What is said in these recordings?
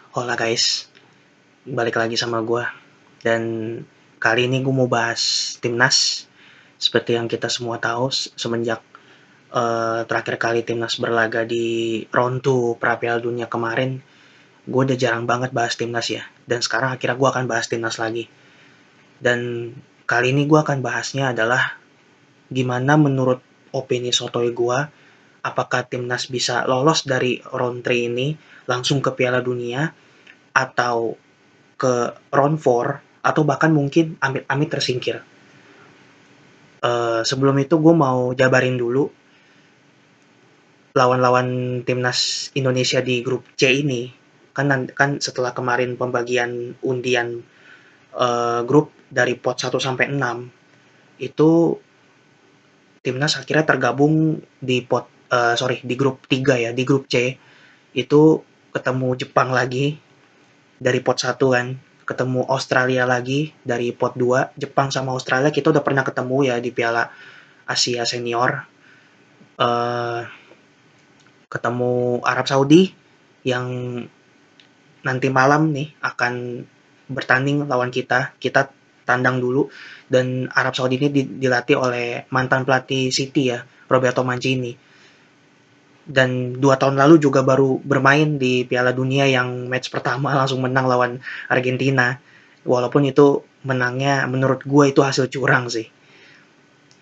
Hola guys, balik lagi sama gue. Dan kali ini gue mau bahas timnas. Seperti yang kita semua tahu, semenjak terakhir kali timnas berlaga di round 2 pra Piala Dunia kemarin, gue udah jarang banget bahas timnas ya. Dan sekarang akhirnya gue akan bahas timnas lagi. Dan kali ini gue akan bahasnya adalah gimana menurut opini sotoy gue, apakah timnas bisa lolos dari round 3 ini langsung ke Piala Dunia atau ke round 4 atau bahkan mungkin amit-amit tersingkir. Sebelum itu gue mau jabarin dulu lawan-lawan timnas Indonesia di grup C ini. Kan setelah kemarin pembagian undian grup dari pot 1 sampai 6 itu timnas akhirnya tergabung di grup 3 ya, di grup C itu ketemu Jepang lagi dari pot 1 kan, ketemu Australia lagi dari pot 2. Jepang sama Australia kita udah pernah ketemu ya di Piala Asia Senior. Eh, Ketemu Arab Saudi yang nanti malam nih akan bertanding lawan kita. Kita tandang dulu, dan Arab Saudi ini dilatih oleh mantan pelatih City ya, Roberto Mancini. Dan 2 tahun lalu juga baru bermain di Piala Dunia yang match pertama langsung menang lawan Argentina. Walaupun itu menangnya menurut gue itu hasil curang sih.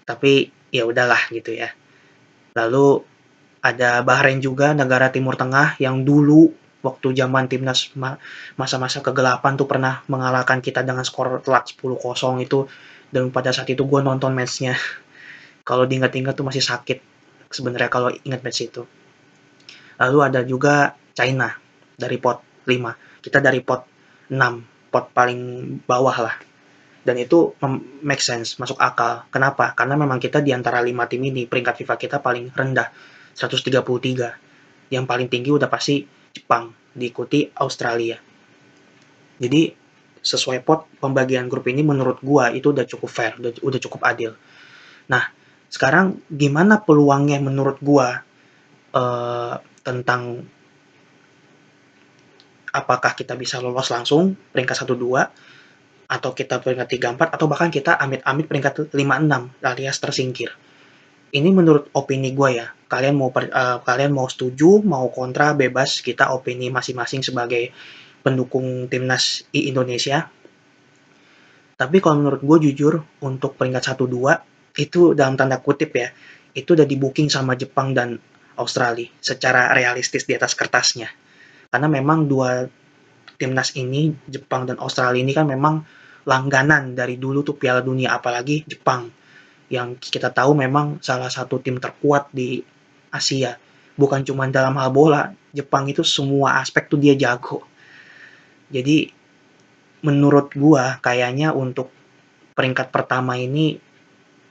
Tapi ya udahlah gitu ya. Lalu ada Bahrain juga, negara Timur Tengah yang dulu waktu zaman timnas masa-masa kegelapan tuh pernah mengalahkan kita dengan skor telak 10-0 itu, dan pada saat itu gue nonton matchnya. Kalau diingat-ingat tuh masih sakit sebenarnya kalau ingat match itu. Lalu ada juga China dari pot 5. Kita dari pot 6, pot paling bawah lah. Dan itu make sense, masuk akal. Kenapa? Karena memang kita di antara 5 tim ini peringkat FIFA kita paling rendah, 133. Yang paling tinggi udah pasti Jepang, diikuti Australia. Jadi sesuai pot pembagian grup ini menurut gua itu udah cukup fair, udah cukup adil. Nah, sekarang gimana peluangnya menurut gua eh, tentang apakah kita bisa lolos langsung peringkat 1-2 atau kita peringkat 3-4 atau bahkan kita amit-amit peringkat 5-6 alias tersingkir. Ini menurut opini gue ya. Kalian mau setuju, mau kontra, bebas. Kita opini masing-masing sebagai pendukung timnas Indonesia. Tapi kalau menurut gue jujur, untuk peringkat 1-2 itu dalam tanda kutip ya, itu udah di-booking sama Jepang dan Australia secara realistis di atas kertasnya. Karena memang dua timnas ini, Jepang dan Australia ini kan memang langganan dari dulu tuh Piala Dunia, apalagi Jepang yang kita tahu memang salah satu tim terkuat di Asia. Bukan cuma dalam hal bola, Jepang itu semua aspek tuh dia jago. Jadi menurut gua kayaknya untuk peringkat pertama ini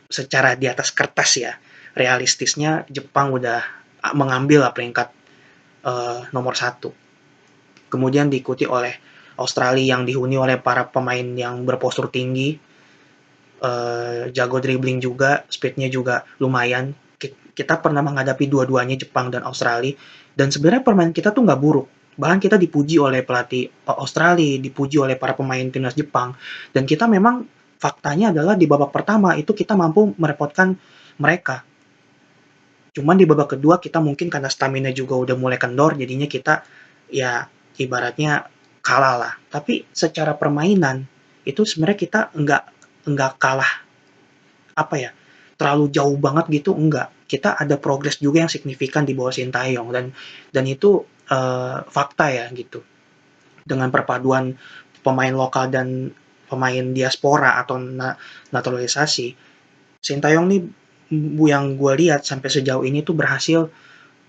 secara di atas kertas ya, realistisnya Jepang udah mengambil lah peringkat nomor 1. Kemudian diikuti oleh Australia yang dihuni oleh para pemain yang berpostur tinggi, jago dribbling juga, speednya juga lumayan. Kita pernah menghadapi dua-duanya, Jepang dan Australia, dan sebenarnya permainan kita tuh nggak buruk. Bahkan kita dipuji oleh pelatih Australia, dipuji oleh para pemain timnas Jepang, dan kita memang faktanya adalah di babak pertama itu kita mampu merepotkan mereka. Cuman di babak kedua kita mungkin karena stamina juga udah mulai kendor, jadinya kita ya ibaratnya kalah lah. Tapi secara permainan itu sebenarnya kita nggak kalah, apa ya, terlalu jauh banget gitu, enggak. Kita ada progres juga yang signifikan di bawah Sintayong, dan itu fakta ya gitu. Dengan perpaduan pemain lokal dan pemain diaspora atau naturalisasi, Sintayong nih yang gue lihat sampai sejauh ini tuh berhasil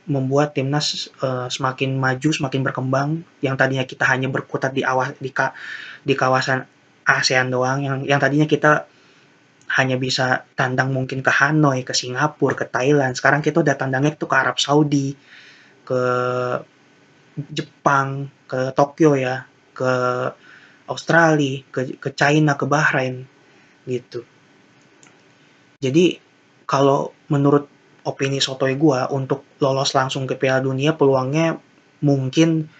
membuat timnas semakin maju, semakin berkembang. Yang tadinya kita hanya berkutat di kawasan ASEAN doang, yang tadinya kita hanya bisa tandang mungkin ke Hanoi, ke Singapura, ke Thailand. Sekarang kita udah tandangnya tuh ke Arab Saudi, ke Jepang, ke Tokyo ya, ke Australia, ke China, ke Bahrain gitu. Jadi kalau menurut opini sotoy gua untuk lolos langsung ke Piala Dunia peluangnya mungkin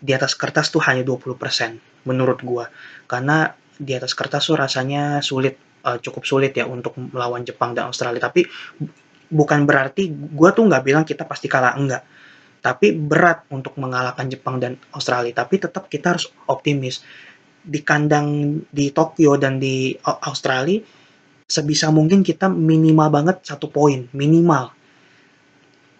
di atas kertas tuh hanya 20% menurut gua. Karena di atas kertas tuh rasanya sulit, cukup sulit ya untuk melawan Jepang dan Australia. Tapi bukan berarti gua tuh nggak bilang kita pasti kalah, enggak. Tapi berat untuk mengalahkan Jepang dan Australia. Tapi tetap kita harus optimis. Di kandang di Tokyo dan di Australia, sebisa mungkin kita minimal banget 1 poin, minimal.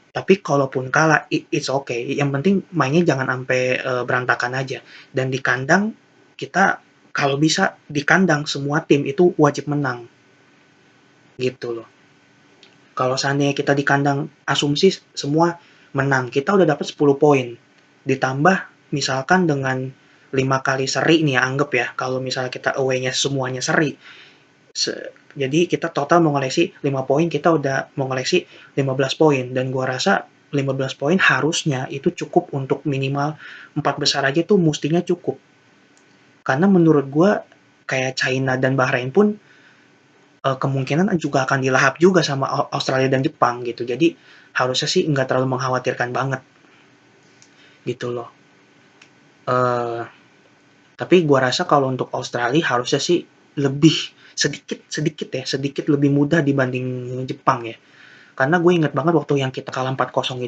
Tapi kalaupun kalah, it's okay. Yang penting mainnya jangan sampai berantakan aja. Dan di kandang kita kalau bisa di kandang semua tim itu wajib menang gitu loh. Kalau seandainya kita di kandang asumsi semua menang, kita udah dapat 10 poin. Ditambah misalkan dengan 5 kali seri nih ya, anggap ya, kalau misalnya kita away-nya semuanya seri. Jadi kita total mengoleksi 5 poin, kita udah mengoleksi 15 poin. Dan gua rasa 15 poin harusnya itu cukup untuk minimal 4 besar aja tuh mestinya cukup. Karena menurut gua kayak China dan Bahrain pun kemungkinan juga akan dilahap juga sama Australia dan Jepang gitu. Jadi harusnya sih nggak terlalu mengkhawatirkan banget gitu loh. Uh, tapi gua rasa kalau untuk Australia harusnya sih lebih sedikit lebih mudah dibanding Jepang ya. Karena gue inget banget waktu yang kita kalah 4-0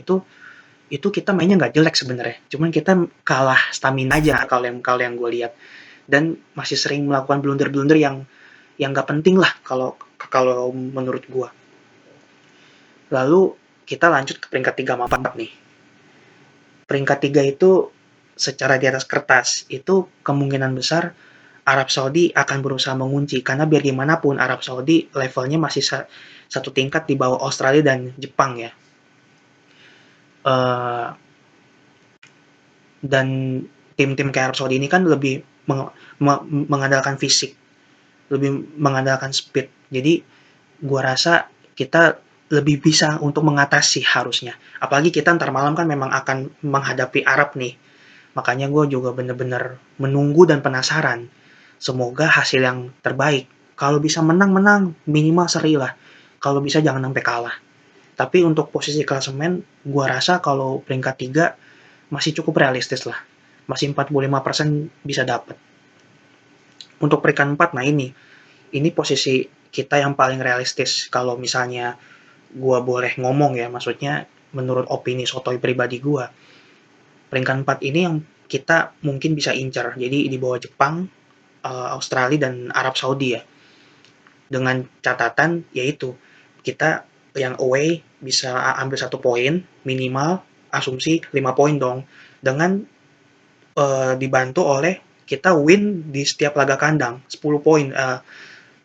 itu kita mainnya nggak jelek sebenarnya. Cuman kita kalah stamina aja kalau yang gue lihat. Dan masih sering melakukan blunder-blunder yang nggak penting lah kalau kalau menurut gue. Lalu kita lanjut ke peringkat 3 sama 4 nih. Peringkat 3 itu secara di atas kertas itu kemungkinan besar Arab Saudi akan berusaha mengunci karena biar gimana pun Arab Saudi levelnya masih satu tingkat di bawah Australia dan Jepang ya. Dan tim-tim kayak Arab Saudi ini kan lebih mengandalkan fisik, lebih mengandalkan speed. Jadi gua rasa kita lebih bisa untuk mengatasi harusnya. Apalagi kita ntar malam kan memang akan menghadapi Arab nih. Makanya gue juga bener-bener menunggu dan penasaran. Semoga hasil yang terbaik. Kalau bisa menang-menang, minimal seri lah. Kalau bisa jangan sampai kalah. Tapi untuk posisi klasemen, gue rasa kalau peringkat 3 masih cukup realistis lah. Masih 45% bisa dapat. Untuk peringkat 4, nah ini posisi kita yang paling realistis. Kalau misalnya gue boleh ngomong ya, maksudnya menurut opini sotoy pribadi gue, peringkat 4 ini yang kita mungkin bisa incar. Jadi di bawah Jepang, Australia dan Arab Saudi ya. Dengan catatan yaitu kita yang away bisa ambil 1 poin minimal, asumsi 5 poin dong. Dengan dibantu oleh kita win di setiap laga kandang 10 poin.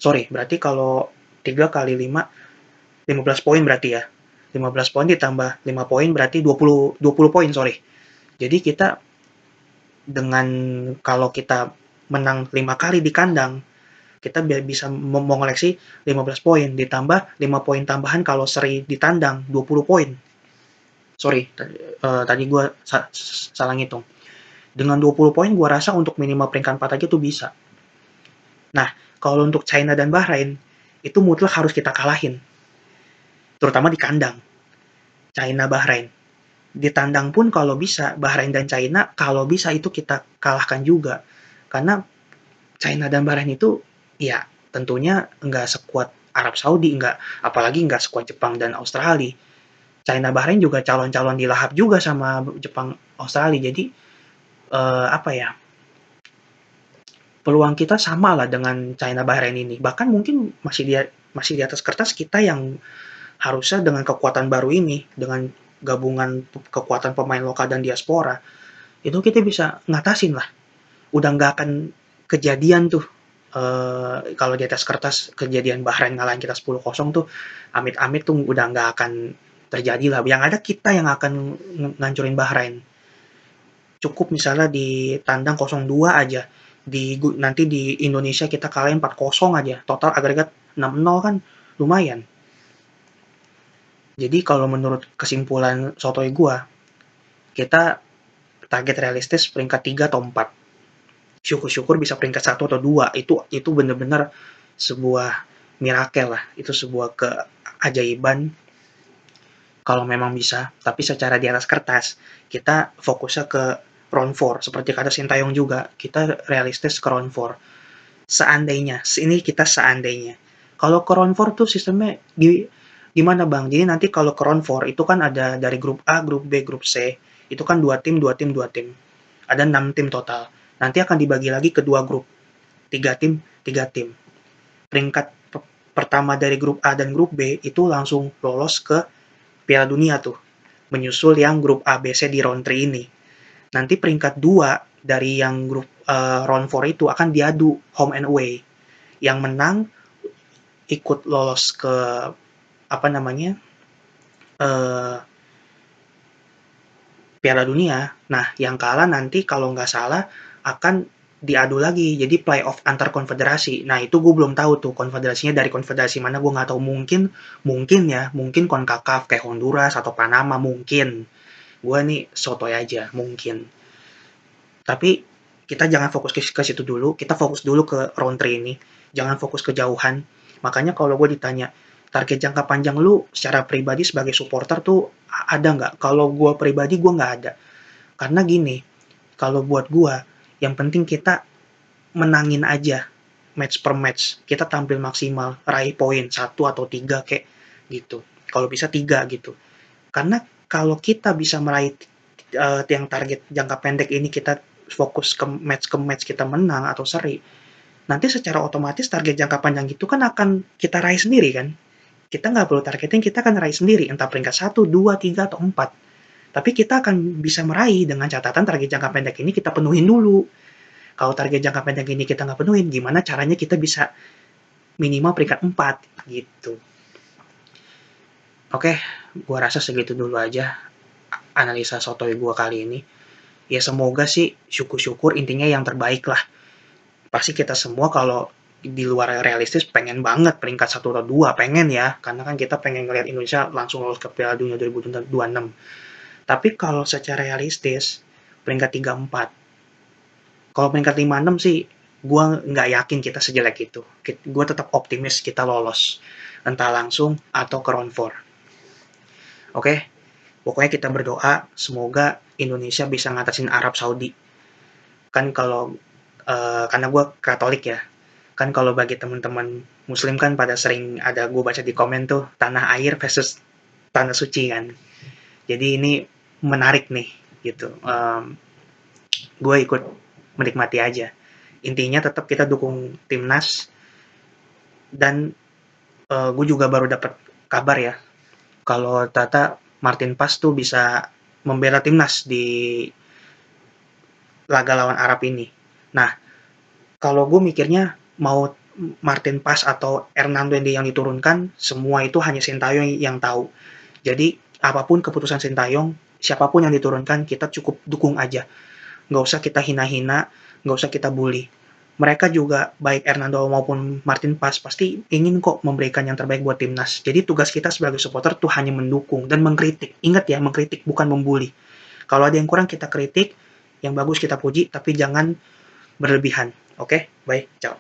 Sorry, berarti kalau 3 kali 5 15 poin berarti ya. 15 poin ditambah 5 poin berarti 20 poin, sorry. Jadi kita dengan kalau kita menang 5 kali di kandang, kita bisa mengoleksi 15 poin ditambah 5 poin tambahan kalau seri di tandang 20 poin. Sorry, tadi gue salah ngitung. Dengan 20 poin gue rasa untuk minimal peringkat 4 aja tuh bisa. Nah, kalau untuk China dan Bahrain, itu mutlak harus kita kalahin. Terutama di kandang. China, Bahrain. Di tandang pun kalau bisa, Bahrain dan China, kalau bisa itu kita kalahkan juga. Karena China dan Bahrain itu, ya tentunya nggak sekuat Arab Saudi, apalagi nggak sekuat Jepang dan Australia. China Bahrain juga calon-calon dilahap juga sama Jepang Australia. Jadi apa ya? Peluang kita sama lah dengan China Bahrain ini. Bahkan mungkin masih di atas kertas kita yang harusnya dengan kekuatan baru ini, dengan gabungan kekuatan pemain lokal dan diaspora, itu kita bisa ngatasin lah. Udah nggak akan kejadian tuh kalau di atas kertas kejadian Bahrain ngalahin kita 10-0 tuh amit-amit tuh udah nggak akan terjadi lah. Yang ada kita yang akan ngancurin Bahrain. Cukup misalnya di tandang 0-2 aja. Nanti di Indonesia kita kalahin 4-0 aja. Total agregat 6-0 kan lumayan. Jadi kalau menurut kesimpulan sotoy gua, kita target realistis peringkat 3 atau 4. Syukur-syukur bisa peringkat 1 atau 2. Itu bener-bener sebuah miracle lah. Itu sebuah keajaiban kalau memang bisa. Tapi secara di atas kertas, kita fokusnya ke round 4, seperti kata Sintayong juga, kita realistis ke round 4. Seandainya, ini kita seandainya. Kalau ke round 4 tuh sistemnya gimana Bang? Jadi nanti kalau ke round 4 itu kan ada dari grup A, grup B, grup C, itu kan 2 tim, 2 tim, 2 tim. Ada 6 tim total. Nanti akan dibagi lagi ke 2 grup. 3 tim, 3 tim. Peringkat pertama dari grup A dan grup B itu langsung lolos ke Piala Dunia tuh. Menyusul yang grup A, B, C di round 3 ini. Nanti peringkat 2 dari yang grup round 4 itu akan diadu home and away. Yang menang ikut lolos ke apa namanya Piala Dunia. Nah, yang kalah nanti kalau nggak salah akan diadu lagi, jadi playoff antar konfederasi. Nah, itu gue belum tahu tuh konfederasinya dari konfederasi mana, gue nggak tahu. Mungkin CONCACAF kayak Honduras atau Panama mungkin. Gue nih sotoy aja, mungkin. Tapi kita jangan fokus ke situ dulu, kita fokus dulu ke round 3 ini. Jangan fokus kejauhan. Makanya kalau gue ditanya, target jangka panjang lu secara pribadi sebagai supporter tuh ada nggak? Kalau gue pribadi gue nggak ada. Karena gini, kalau buat gue, yang penting kita menangin aja match per match. Kita tampil maksimal, raih poin 1 atau 3 kayak gitu. Kalau bisa 3 gitu. Karena kalau kita bisa meraih yang target jangka pendek ini, kita fokus ke match kita menang atau seri, nanti secara otomatis target jangka panjang itu kan akan kita raih sendiri kan. Kita nggak perlu targeting, kita akan raih sendiri, entah peringkat 1, 2, 3, atau 4. Tapi kita akan bisa meraih dengan catatan target jangka pendek ini kita penuhin dulu. Kalau target jangka pendek ini kita nggak penuhin, gimana caranya kita bisa minimal peringkat 4 gitu. Oke, gua rasa segitu dulu aja analisa sotoy gua kali ini. Ya semoga sih, syukur-syukur intinya yang terbaik lah. Pasti kita semua kalau di luar realistis pengen banget peringkat 1 atau 2, pengen ya, karena kan kita pengen ngelihat Indonesia langsung lolos ke Piala Dunia 2026. Tapi kalau secara realistis, peringkat 3, 4. Kalau peringkat 5, 6 sih, gue nggak yakin kita sejelek itu. Gue tetap optimis kita lolos, entah langsung atau ke round 4. Oke, pokoknya kita berdoa semoga Indonesia bisa ngatasin Arab Saudi. Kan kalau karena gue Katolik ya, kan kalau bagi teman-teman Muslim kan pada sering ada gue baca di komen tuh tanah air versus tanah suci kan. Jadi ini menarik nih gitu. Gue ikut menikmati aja. Intinya tetap kita dukung timnas, dan gue juga baru dapat kabar ya kalau ternyata Martin Paes tuh bisa membela timnas di laga lawan Arab ini. Nah, kalau gue mikirnya mau Martin Paes atau Hernando yang diturunkan, semua itu hanya Sintayong yang tahu. Jadi apapun keputusan Sintayong, siapapun yang diturunkan kita cukup dukung aja. Nggak usah kita hina-hina, nggak usah kita bully. Mereka juga, baik Hernando maupun Martin Paes, pasti ingin kok memberikan yang terbaik buat timnas. Jadi tugas kita sebagai supporter tuh hanya mendukung dan mengkritik. Ingat ya, mengkritik bukan membuli. Kalau ada yang kurang kita kritik, yang bagus kita puji, tapi jangan berlebihan. Oke, baik, ciao.